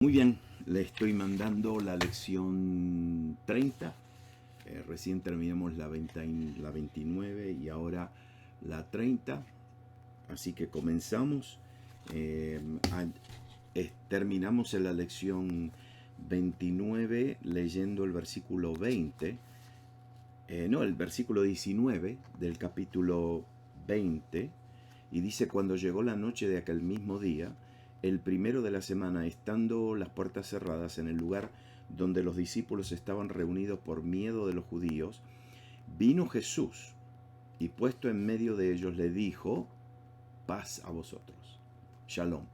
Muy bien, le estoy mandando la lección 30. Recién terminamos la 29 y ahora la 30. Así que comenzamos. Terminamos en la lección 29 leyendo el versículo 20. El versículo 19 del capítulo 20. Y dice: cuando llegó la noche de aquel mismo día, el primero de la semana, estando las puertas cerradas en el lugar donde los discípulos estaban reunidos por miedo de los judíos, vino Jesús y puesto en medio de ellos le dijo: paz a vosotros. Shalom.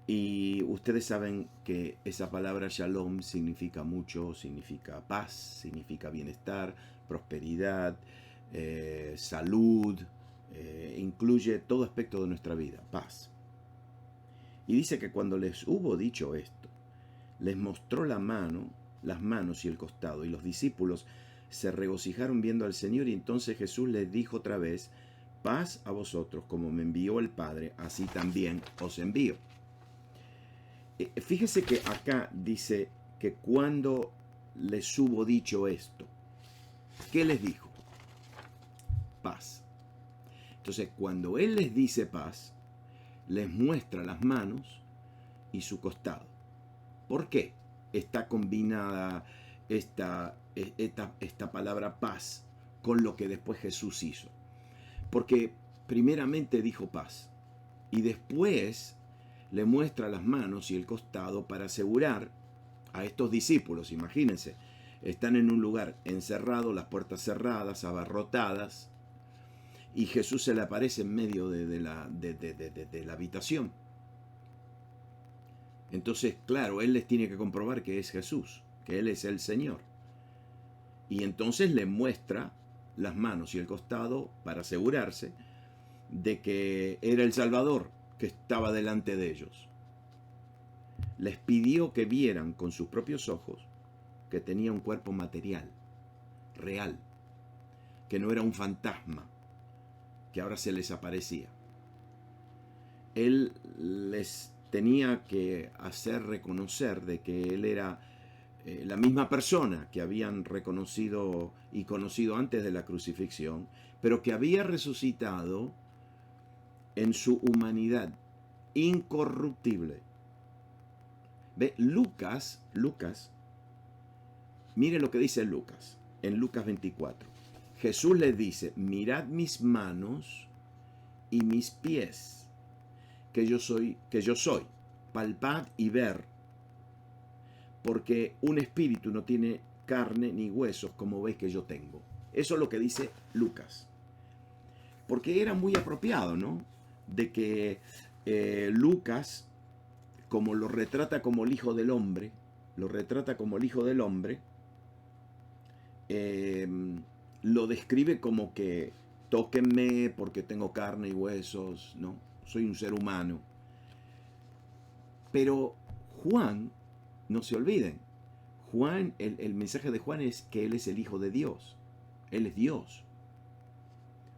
Y ustedes saben que esa palabra shalom significa mucho, significa paz, significa bienestar, prosperidad, salud, incluye todo aspecto de nuestra vida, paz. Y dice que cuando les hubo dicho esto, les mostró las manos y el costado, y los discípulos se regocijaron viendo al Señor, y entonces Jesús les dijo otra vez: paz a vosotros, como me envió el Padre, así también os envío. Fíjese que acá dice que cuando les hubo dicho esto, ¿qué les dijo? Paz. Entonces, cuando Él les dice paz, les muestra las manos y su costado. ¿Por qué está combinada esta palabra paz con lo que después Jesús hizo? Porque primeramente dijo paz y después le muestra las manos y el costado para asegurar a estos discípulos. Imagínense, están en un lugar encerrado, las puertas cerradas, abarrotadas, y Jesús se le aparece en medio de la habitación. Entonces, claro, Él les tiene que comprobar que es Jesús, que Él es el Señor. Y entonces le muestra las manos y el costado para asegurarse de que era el Salvador que estaba delante de ellos. Les pidió que vieran con sus propios ojos que tenía un cuerpo material, real, que no era un fantasma que ahora se les aparecía. Él les tenía que hacer reconocer de que Él era la misma persona que habían reconocido y conocido antes de la crucifixión, pero que había resucitado en su humanidad incorruptible. Ve, Lucas, mire lo que dice Lucas, en Lucas 24. Jesús les dice: mirad mis manos y mis pies, que yo soy, palpad y ver, porque un espíritu no tiene carne ni huesos como veis que yo tengo. Eso es lo que dice Lucas. Porque era muy apropiado, ¿no? De que Lucas, como lo retrata como el Hijo del Hombre, lo describe como que tóquenme porque tengo carne y huesos, ¿no? Soy un ser humano. Pero Juan, no se olviden, Juan, el mensaje de Juan es que Él es el Hijo de Dios. Él es Dios.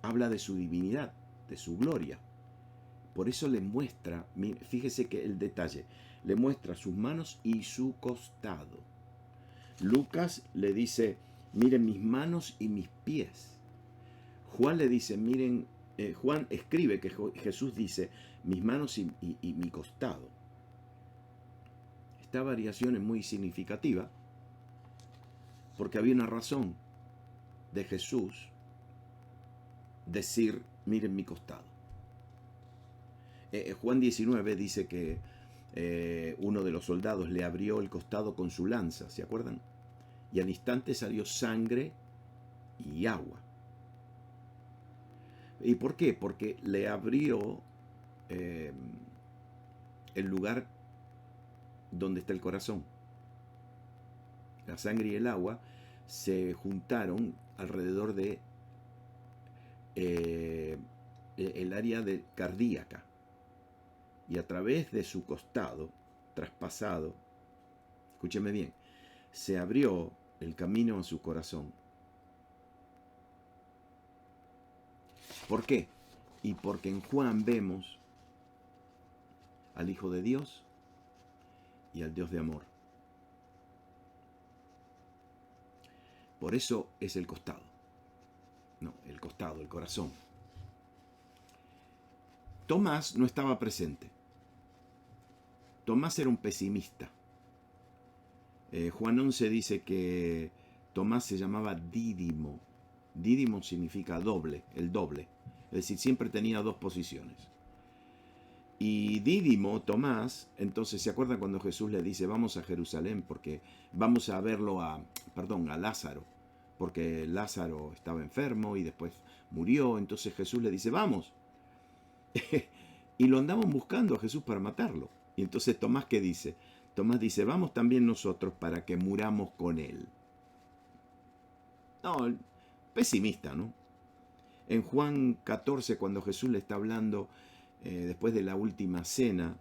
Habla de su divinidad, de su gloria. Por eso le muestra, fíjese que el detalle, le muestra sus manos y su costado. Lucas le dice: miren mis manos y mis pies. Juan le dice, miren, Juan escribe que Jesús dice: mis manos y mi costado. Esta variación es muy significativa porque había una razón de Jesús decir: miren mi costado. Juan 19 dice que uno de los soldados le abrió el costado con su lanza, ¿se acuerdan? Y al instante salió sangre y agua. ¿Y por qué? Porque le abrió el lugar donde está el corazón. La sangre y el agua se juntaron alrededor de el área cardíaca, y a través de su costado traspasado, escúcheme bien, se abrió el camino a su corazón. ¿Por qué? Y porque en Juan vemos al Hijo de Dios y al Dios de amor. Por eso es el costado. No, el costado, el corazón. Tomás no estaba presente. Tomás era un pesimista. Juan 11 dice que Tomás se llamaba Dídimo. Dídimo significa doble, el doble. Es decir, siempre tenía dos posiciones. Y Dídimo, Tomás, entonces se acuerdan cuando Jesús le dice, vamos a Jerusalén porque vamos a verlo a Lázaro, porque Lázaro estaba enfermo y después murió. Entonces Jesús le dice, vamos. Y lo andaban buscando a Jesús para matarlo. Y entonces Tomás, ¿qué dice? Tomás dice, vamos también nosotros para que muramos con él. No, pesimista, ¿no? En Juan 14, cuando Jesús le está hablando después de la última cena,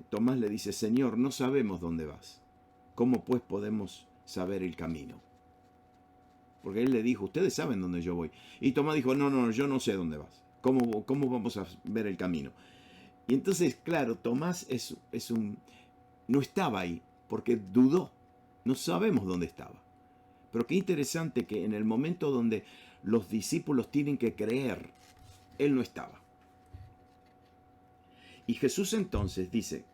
Tomás le dice, Señor, no sabemos dónde vas. ¿Cómo pues podemos saber el camino? Porque él le dijo, ustedes saben dónde yo voy. Y Tomás dijo, no, yo no sé dónde vas. ¿Cómo vamos a ver el camino? Y entonces, claro, Tomás no estaba ahí, porque dudó. No sabemos dónde estaba. Pero qué interesante que en el momento donde los discípulos tienen que creer, él no estaba. Y Jesús entonces dice,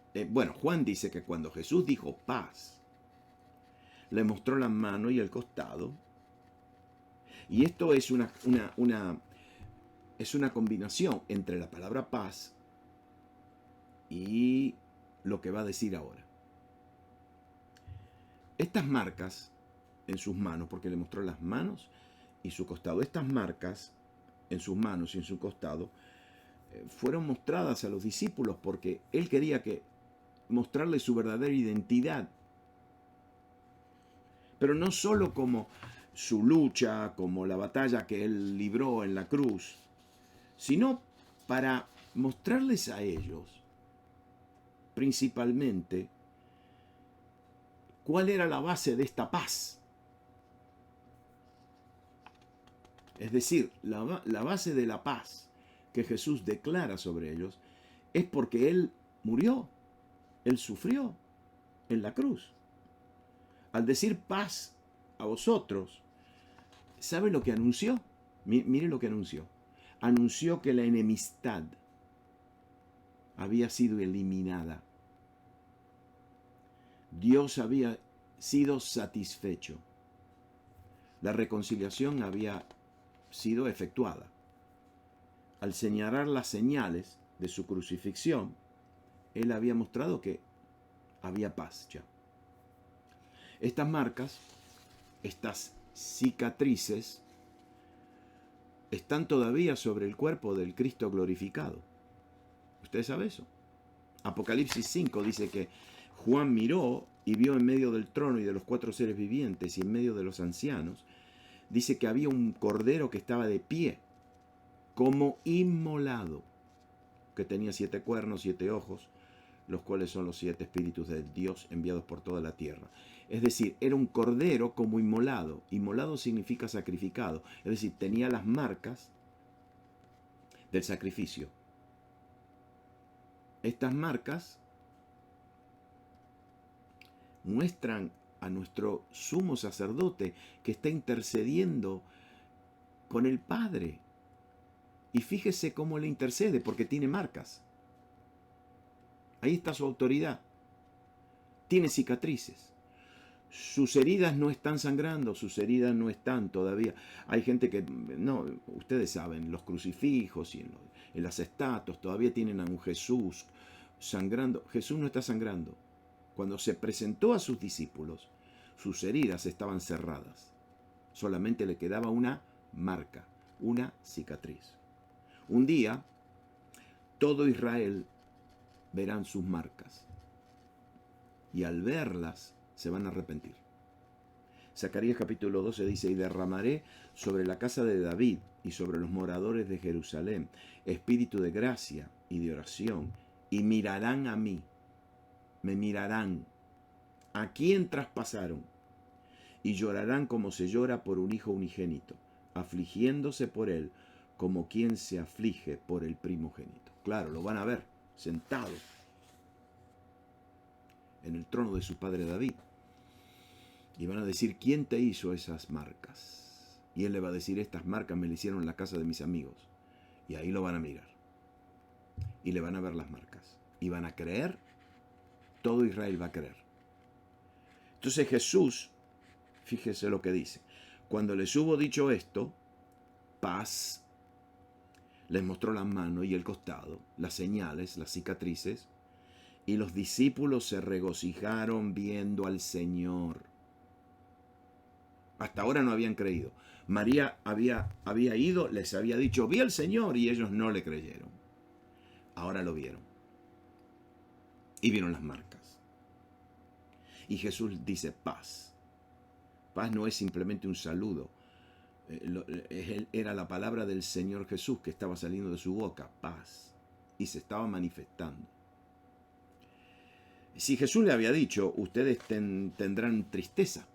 Juan dice que cuando Jesús dijo paz, le mostró la mano y el costado. Y esto es una combinación entre la palabra paz y lo que va a decir ahora. Estas marcas en sus manos, porque le mostró las manos y su costado, estas marcas en sus manos y en su costado fueron mostradas a los discípulos porque él quería mostrarles su verdadera identidad. Pero no solo como su lucha, como la batalla que él libró en la cruz, sino para mostrarles a ellos principalmente cuál era la base de esta paz. Es decir, la base de la paz que Jesús declara sobre ellos es porque Él murió, Él sufrió en la cruz. Al decir paz a vosotros, ¿sabe lo que anunció? Mire lo que anunció. Anunció que la enemistad había sido eliminada. Dios había sido satisfecho. La reconciliación había sido efectuada. Al señalar las señales de su crucifixión, Él había mostrado que había paz ya. Estas marcas, estas cicatrices, están todavía sobre el cuerpo del Cristo glorificado. ¿Usted sabe eso? Apocalipsis 5 dice que Juan miró y vio en medio del trono y de los 4 seres vivientes y en medio de los ancianos, dice que había un cordero que estaba de pie, como inmolado, que tenía 7 cuernos, 7 ojos, los cuales son los 7 espíritus de Dios enviados por toda la tierra. Es decir, era un cordero como inmolado. Inmolado significa sacrificado. Es decir, tenía las marcas del sacrificio. Estas marcas muestran a nuestro sumo sacerdote que está intercediendo con el Padre. Y fíjese cómo le intercede, porque tiene marcas. Ahí está su autoridad. Tiene cicatrices. Sus heridas no están sangrando, sus heridas no están todavía. Hay gente que, no, ustedes saben, los crucifijos y en las estatuas todavía tienen a un Jesús sangrando. Jesús no está sangrando. Cuando se presentó a sus discípulos, sus heridas estaban cerradas. Solamente le quedaba una marca, una cicatriz. Un día, todo Israel verán sus marcas. Y al verlas, se van a arrepentir. Zacarías capítulo 12 dice, y derramaré sobre la casa de David y sobre los moradores de Jerusalén espíritu de gracia y de oración, y mirarán a mí, me mirarán, a quien traspasaron, y llorarán como se llora por un hijo unigénito, afligiéndose por él como quien se aflige por el primogénito. Claro, lo van a ver sentado en el trono de su padre David. Y van a decir, ¿quién te hizo esas marcas? Y él le va a decir, estas marcas me las hicieron en la casa de mis amigos. Y ahí lo van a mirar. Y le van a ver las marcas. Y van a creer, todo Israel va a creer. Entonces Jesús, fíjese lo que dice. Cuando les hubo dicho esto, paz, les mostró las manos y el costado, las señales, las cicatrices, y los discípulos se regocijaron viendo al Señor. Hasta ahora no habían creído. María había ido, les había dicho, vi al Señor, y ellos no le creyeron. Ahora lo vieron. Y vieron las marcas. Y Jesús dice paz. Paz no es simplemente un saludo. Era la palabra del Señor Jesús que estaba saliendo de su boca, paz. Y se estaba manifestando. Si Jesús le había dicho, ustedes tendrán tristeza,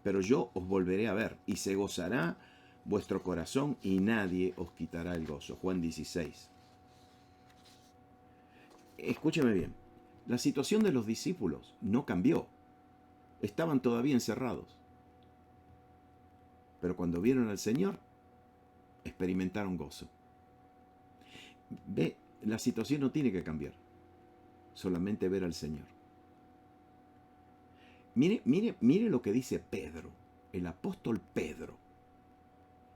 pero yo os volveré a ver, y se gozará vuestro corazón, y nadie os quitará el gozo. Juan 16. Escúcheme bien, la situación de los discípulos no cambió. Estaban todavía encerrados. Pero cuando vieron al Señor, experimentaron gozo. Ve, la situación no tiene que cambiar. Solamente ver al Señor. Mire lo que dice Pedro, el apóstol Pedro,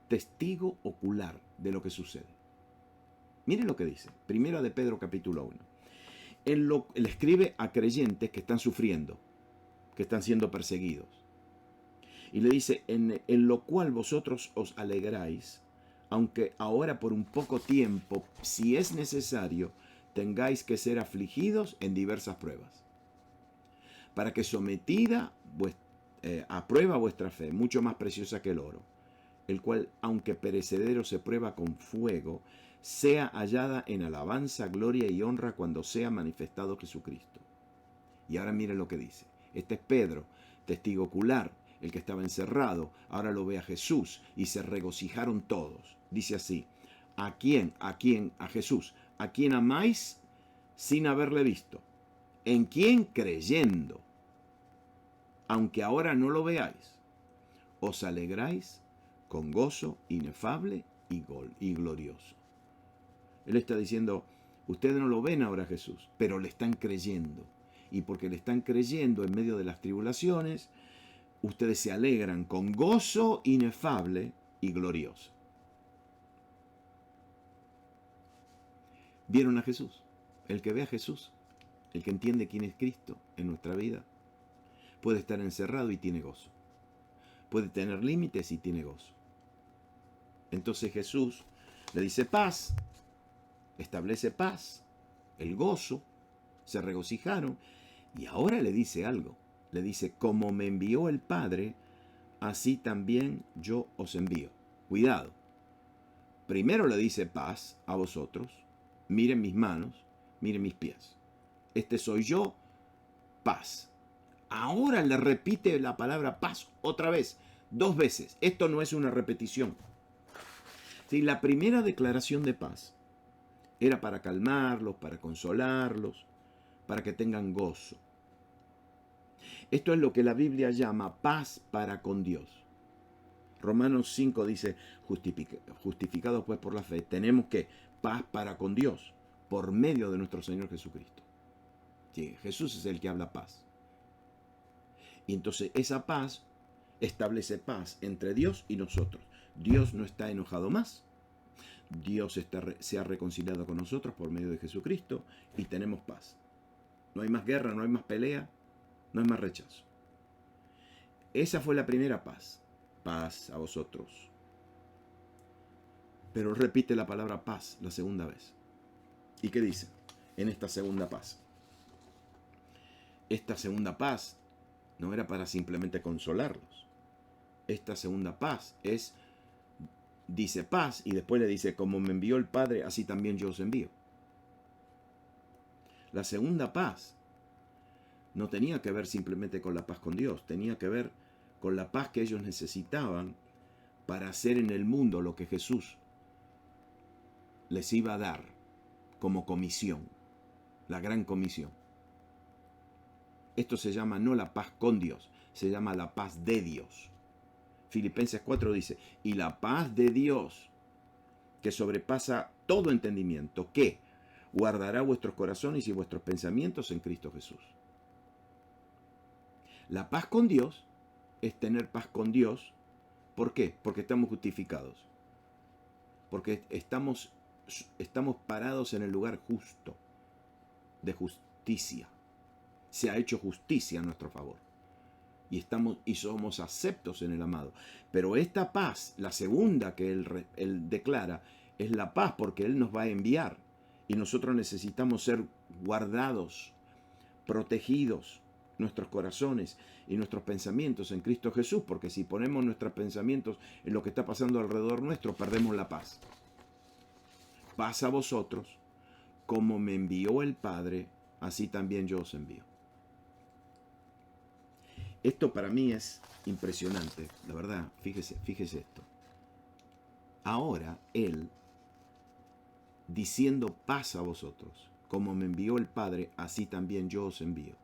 testigo ocular de lo que sucede. Mire lo que dice, primera de Pedro capítulo 1. Él escribe a creyentes que están sufriendo, que están siendo perseguidos. Y le dice, en lo cual vosotros os alegráis, aunque ahora por un poco tiempo, si es necesario, tengáis que ser afligidos en diversas pruebas, para que sometida a prueba vuestra fe, mucho más preciosa que el oro, el cual, aunque perecedero se prueba con fuego, sea hallada en alabanza, gloria y honra cuando sea manifestado Jesucristo. Y ahora mire lo que dice. Este es Pedro, testigo ocular, el que estaba encerrado. Ahora lo ve a Jesús y se regocijaron todos. Dice así, ¿a quién? A Jesús. ¿A quién amáis sin haberle visto? ¿En quién creyendo? Aunque ahora no lo veáis, os alegráis con gozo inefable y glorioso. Él está diciendo, ustedes no lo ven ahora a Jesús, pero le están creyendo. Y porque le están creyendo en medio de las tribulaciones, ustedes se alegran con gozo inefable y glorioso. ¿Vieron a Jesús? El que ve a Jesús, el que entiende quién es Cristo en nuestra vida, puede estar encerrado y tiene gozo. Puede tener límites y tiene gozo. Entonces Jesús le dice paz, establece paz, el gozo, se regocijaron, y ahora le dice algo. Le dice, como me envió el Padre, así también yo os envío. Cuidado. Primero le dice paz a vosotros, miren mis manos, miren mis pies. Este soy yo, paz. Ahora le repite la palabra paz otra vez, 2 veces. Esto no es una repetición. Sí, la primera declaración de paz era para calmarlos, para consolarlos, para que tengan gozo. Esto es lo que la Biblia llama paz para con Dios. Romanos 5 dice, justificados pues por la fe, tenemos que paz para con Dios, por medio de nuestro Señor Jesucristo. Sí, Jesús es el que habla paz. Y entonces esa paz establece paz entre Dios y nosotros. Dios no está enojado más. Dios se ha reconciliado con nosotros por medio de Jesucristo y tenemos paz. No hay más guerra, no hay más pelea, no hay más rechazo. Esa fue la primera paz. Paz a vosotros. Pero repite la palabra paz la segunda vez. ¿Y qué dice en esta segunda paz? Esta segunda paz no era para simplemente consolarlos. Esta segunda paz dice paz y después le dice, como me envió el Padre, así también yo os envío. La segunda paz no tenía que ver simplemente con la paz con Dios, tenía que ver con la paz que ellos necesitaban para hacer en el mundo lo que Jesús les iba a dar como comisión, la gran comisión. Esto se llama no la paz con Dios, se llama la paz de Dios. Filipenses 4 dice, y la paz de Dios, que sobrepasa todo entendimiento, que guardará vuestros corazones y vuestros pensamientos en Cristo Jesús. La paz con Dios es tener paz con Dios. ¿Por qué? Porque estamos justificados. Porque estamos parados en el lugar justo, de justicia. Se ha hecho justicia a nuestro favor. Y somos aceptos en el amado. Pero esta paz, la segunda que él declara, es la paz porque Él nos va a enviar. Y nosotros necesitamos ser guardados, protegidos, nuestros corazones y nuestros pensamientos en Cristo Jesús, porque si ponemos nuestros pensamientos en lo que está pasando alrededor nuestro, perdemos la paz. Paz a vosotros, como me envió el Padre, así también yo os envío. Esto para mí es impresionante, la verdad, fíjese esto. Ahora Él, diciendo paz a vosotros, como me envió el Padre, así también yo os envío.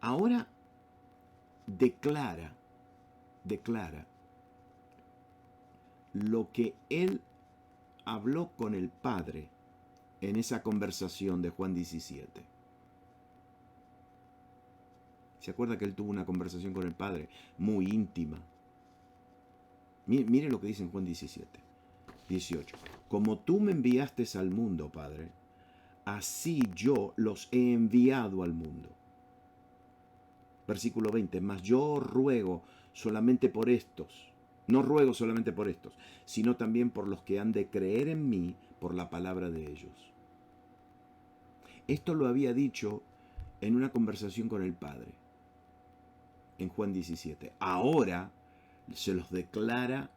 Ahora declara lo que Él habló con el Padre en esa conversación de Juan 17. ¿Se acuerda que Él tuvo una conversación con el Padre muy íntima? Mire lo que dice en Juan 17, 18. Como tú me enviaste al mundo, Padre, así yo los he enviado al mundo. Versículo 20. Mas yo ruego solamente por estos. No ruego solamente por estos, sino también por los que han de creer en mí por la palabra de ellos. Esto lo había dicho en una conversación con el Padre, en Juan 17. Ahora se los declara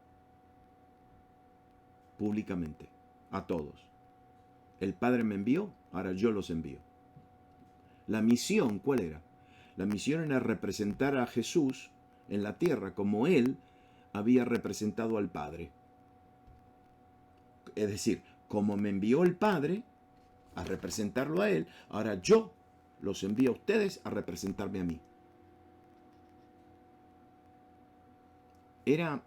públicamente a todos. El Padre me envió, ahora yo los envío. La misión, ¿cuál era? La misión era representar a Jesús en la tierra como Él había representado al Padre. Es decir, como me envió el Padre a representarlo a Él, ahora yo los envío a ustedes a representarme a mí. Era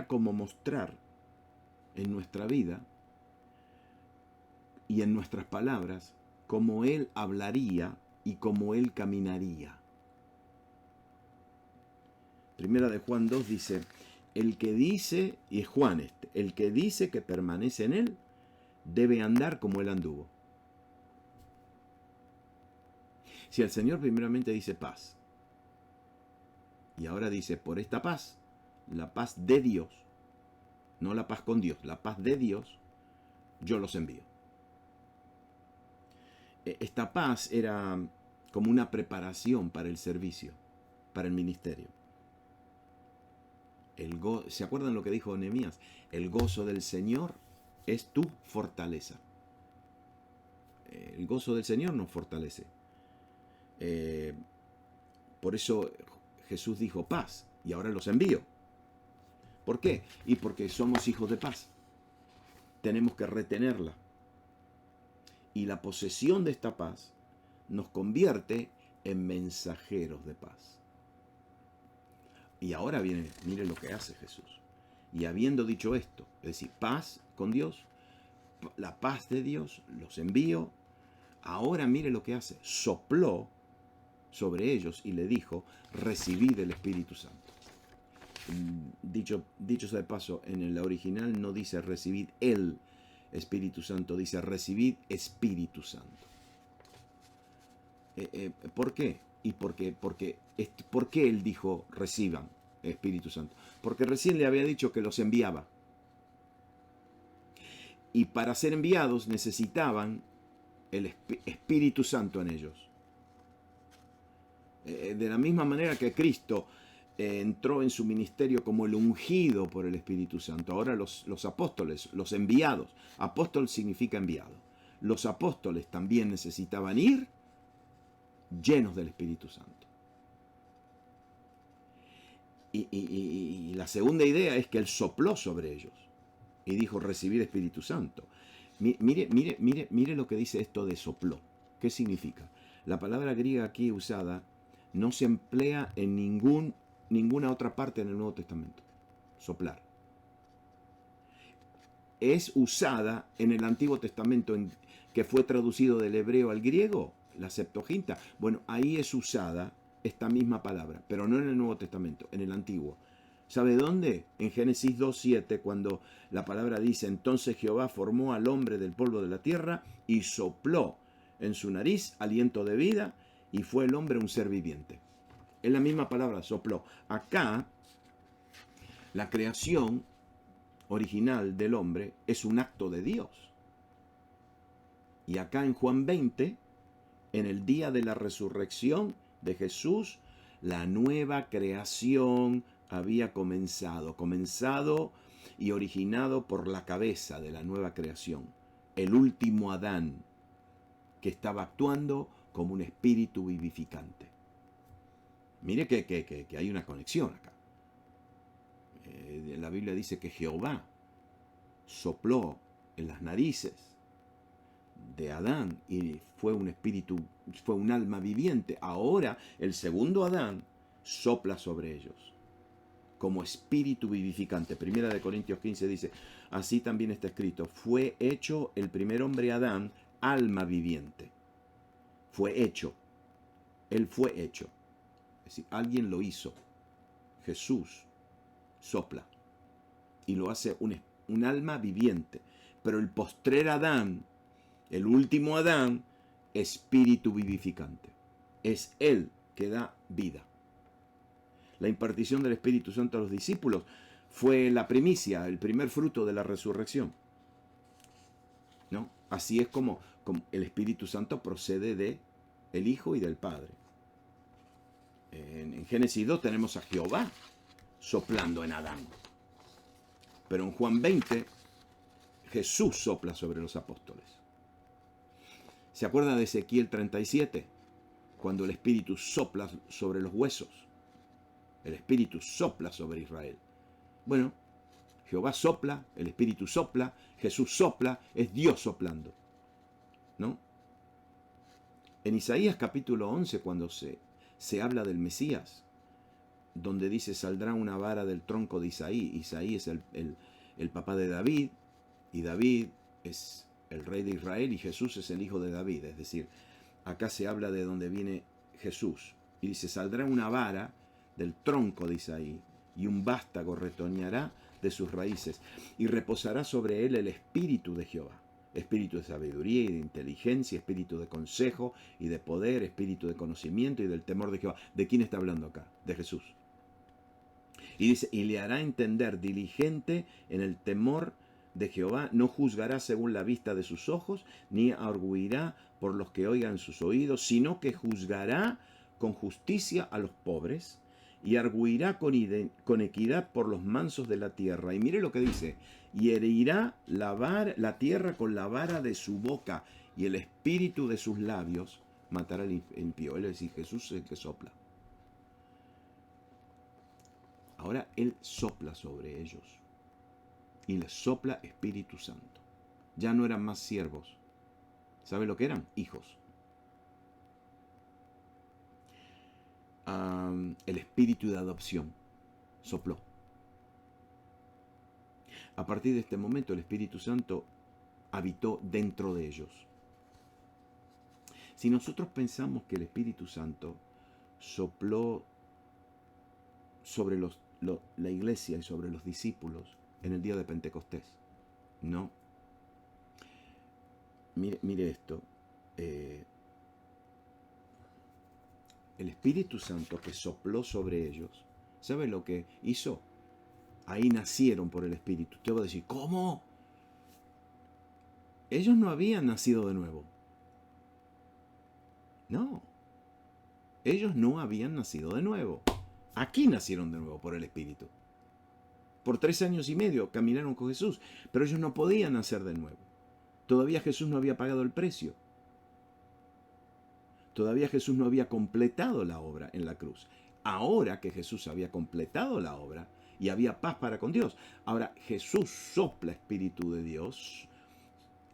como mostrar en nuestra vida y en nuestras palabras cómo Él hablaría y cómo Él caminaría. Primera de Juan 2 dice, el que dice, y es Juan el que dice que permanece en Él, debe andar como Él anduvo. Si el Señor primeramente dice paz, y ahora dice, por esta paz, la paz de Dios, no la paz con Dios, la paz de Dios, yo los envío. Esta paz era como una preparación para el servicio, para el ministerio. ¿Se acuerdan lo que dijo Nehemías? El gozo del Señor es tu fortaleza. El gozo del Señor nos fortalece. Por eso Jesús dijo paz, y ahora los envío. ¿Por qué? Y porque somos hijos de paz. Tenemos que retenerla. Y la posesión de esta paz nos convierte en mensajeros de paz. Y ahora mire lo que hace Jesús. Y habiendo dicho esto, es decir, paz con Dios, la paz de Dios, los envío. Ahora mire lo que hace. Sopló sobre ellos y le dijo, recibid el Espíritu Santo. Dicho sea de paso, en el original no dice recibid el Espíritu Santo, dice recibid Espíritu Santo. ¿Por qué? ¿Por qué él dijo reciban Espíritu Santo? Porque recién le había dicho que los enviaba. Y para ser enviados necesitaban el Espíritu Santo en ellos. De la misma manera que Cristo entró en su ministerio como el ungido por el Espíritu Santo. Ahora los apóstoles, los enviados. Apóstol significa enviado. Los apóstoles también necesitaban ir llenos del Espíritu Santo. Y la segunda idea es que Él sopló sobre ellos y dijo recibir Espíritu Santo. Mire lo que dice esto de sopló. ¿Qué significa? La palabra griega aquí usada no se emplea en ninguna otra parte en el Nuevo Testamento. Soplar. Es usada en el Antiguo Testamento, que fue traducido del hebreo al griego, la Septuaginta. Bueno, ahí es usada esta misma palabra, pero no en el Nuevo Testamento, en el Antiguo. ¿Sabe dónde? En Génesis 2:7, cuando la palabra dice: entonces Jehová formó al hombre del polvo de la tierra y sopló en su nariz aliento de vida, y fue el hombre un ser viviente. Es la misma palabra, sopló. Acá, la creación original del hombre es un acto de Dios. Y acá en Juan 20, en el día de la resurrección de Jesús, la nueva creación había comenzado y originado por la cabeza de la nueva creación, el último Adán, que estaba actuando como un espíritu vivificante. Mire que hay una conexión acá. La Biblia dice que Jehová sopló en las narices de Adán y fue un espíritu, fue un alma viviente. Ahora el segundo Adán sopla sobre ellos como espíritu vivificante. Primera de Corintios 15 dice: así también está escrito, fue hecho el primer hombre Adán alma viviente. Fue hecho. Él fue hecho. Es decir, alguien lo hizo. Jesús sopla y lo hace un alma viviente. Pero el postrer Adán, el último Adán, espíritu vivificante. Es Él que da vida. La impartición del Espíritu Santo a los discípulos fue la primicia, el primer fruto de la resurrección. ¿No? Así es como el Espíritu Santo procede de el Hijo y del Padre. En Génesis 2 tenemos a Jehová soplando en Adán. Pero en Juan 20, Jesús sopla sobre los apóstoles. ¿Se acuerda de Ezequiel 37? Cuando el Espíritu sopla sobre los huesos. El Espíritu sopla sobre Israel. Bueno, Jehová sopla, el Espíritu sopla, Jesús sopla, es Dios soplando. ¿No? En Isaías capítulo 11, cuando se habla del Mesías, donde dice: saldrá una vara del tronco de Isaí. Isaí es el papá de David, y David es el rey de Israel, y Jesús es el hijo de David. Es decir, acá se habla de donde viene Jesús. Y dice: saldrá una vara del tronco de Isaí, y un vástago retoñará de sus raíces, y reposará sobre él el espíritu de Jehová. Espíritu de sabiduría y de inteligencia, espíritu de consejo y de poder, espíritu de conocimiento y del temor de Jehová. ¿De quién está hablando acá? De Jesús. Y dice: y le hará entender diligente en el temor de Jehová, no juzgará según la vista de sus ojos, ni arguirá por los que oigan sus oídos, sino que juzgará con justicia a los pobres, y arguirá con equidad por los mansos de la tierra. Y mire lo que dice: y herirá la tierra con la vara de su boca, y el espíritu de sus labios matará al impío. Es decir, Jesús es el que sopla. Ahora Él sopla sobre ellos, y les sopla Espíritu Santo. Ya no eran más siervos. ¿Sabe lo que eran? Hijos. El espíritu de adopción sopló. A partir de este momento el Espíritu Santo habitó dentro de ellos. Si nosotros pensamos que el Espíritu Santo sopló sobre la iglesia y sobre los discípulos en el día de Pentecostés, no. Mire esto. El Espíritu Santo que sopló sobre ellos, ¿sabe lo que hizo? Ahí nacieron por el Espíritu. Usted va a decir: ¿cómo? Ellos no habían nacido de nuevo. No. Ellos no habían nacido de nuevo. Aquí nacieron de nuevo por el Espíritu. Por 3 años y medio caminaron con Jesús, pero ellos no podían nacer de nuevo. Todavía Jesús no había pagado el precio. Todavía Jesús no había completado la obra en la cruz. Ahora que Jesús había completado la obra y había paz para con Dios, ahora Jesús sopla Espíritu de Dios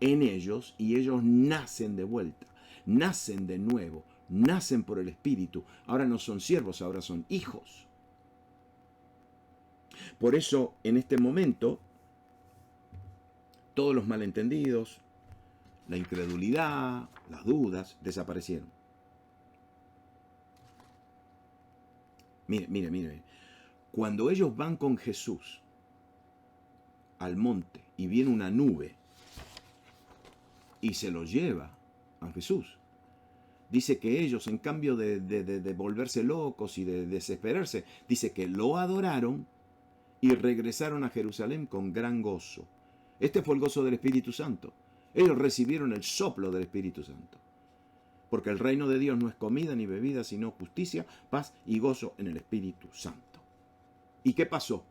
en ellos y ellos nacen de vuelta, nacen de nuevo, nacen por el Espíritu. Ahora no son siervos, ahora son hijos. Por eso, en este momento, todos los malentendidos, la incredulidad, las dudas, desaparecieron. Mire. Cuando ellos van con Jesús al monte y viene una nube y se lo lleva a Jesús, dice que ellos, en cambio de volverse locos y de desesperarse, dice que lo adoraron y regresaron a Jerusalén con gran gozo. Este fue el gozo del Espíritu Santo. Ellos recibieron el soplo del Espíritu Santo. Porque el reino de Dios no es comida ni bebida, sino justicia, paz y gozo en el Espíritu Santo. ¿Y qué pasó?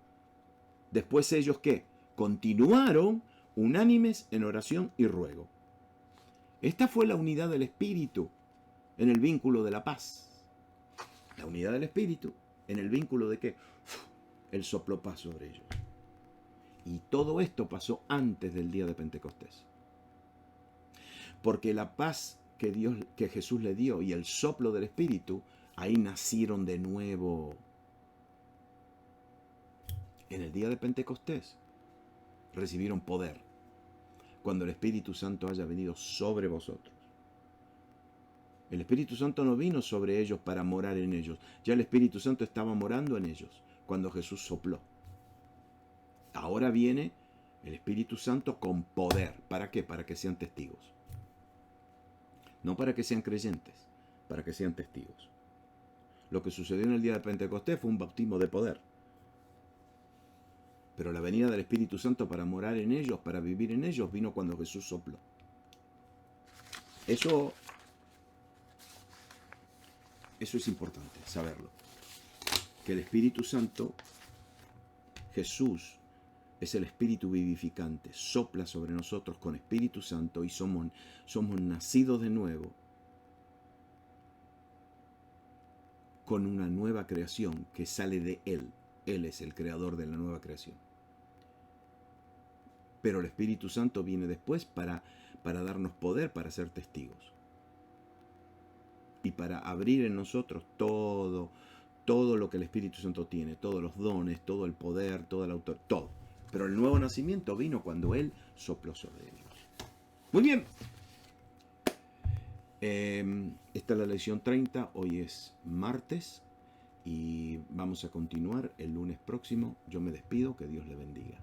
Después ellos, ¿qué? Continuaron unánimes en oración y ruego. Esta fue la unidad del Espíritu en el vínculo de la paz. La unidad del Espíritu en el vínculo de ¿qué? El soplo paz sobre ellos. Y todo esto pasó antes del día de Pentecostés. Porque la paz que Jesús le dio y el soplo del Espíritu, ahí nacieron de nuevo. En el día de Pentecostés recibieron poder cuando el Espíritu Santo haya venido sobre vosotros. El Espíritu Santo no vino sobre ellos para morar en ellos. Ya el Espíritu Santo estaba morando en ellos cuando Jesús sopló. Ahora viene el Espíritu Santo con poder. ¿Para qué? Para que sean testigos. No para que sean creyentes, para que sean testigos. Lo que sucedió en el día de Pentecostés fue un bautismo de poder. Pero la venida del Espíritu Santo para morar en ellos, para vivir en ellos, vino cuando Jesús sopló. Eso es importante saberlo. Que el Espíritu Santo, Jesús, es el Espíritu vivificante, sopla sobre nosotros con Espíritu Santo y somos nacidos de nuevo con una nueva creación que sale de Él. Él es el creador de la nueva creación. Pero el Espíritu Santo viene después para darnos poder para ser testigos. Y para abrir en nosotros todo lo que el Espíritu Santo tiene, todos los dones, todo el poder, toda la autoridad, todo. Pero el nuevo nacimiento vino cuando Él sopló sobre ellos. Muy bien. Esta es la lección 30. Hoy es martes. Y vamos a continuar el lunes próximo. Yo me despido. Que Dios le bendiga.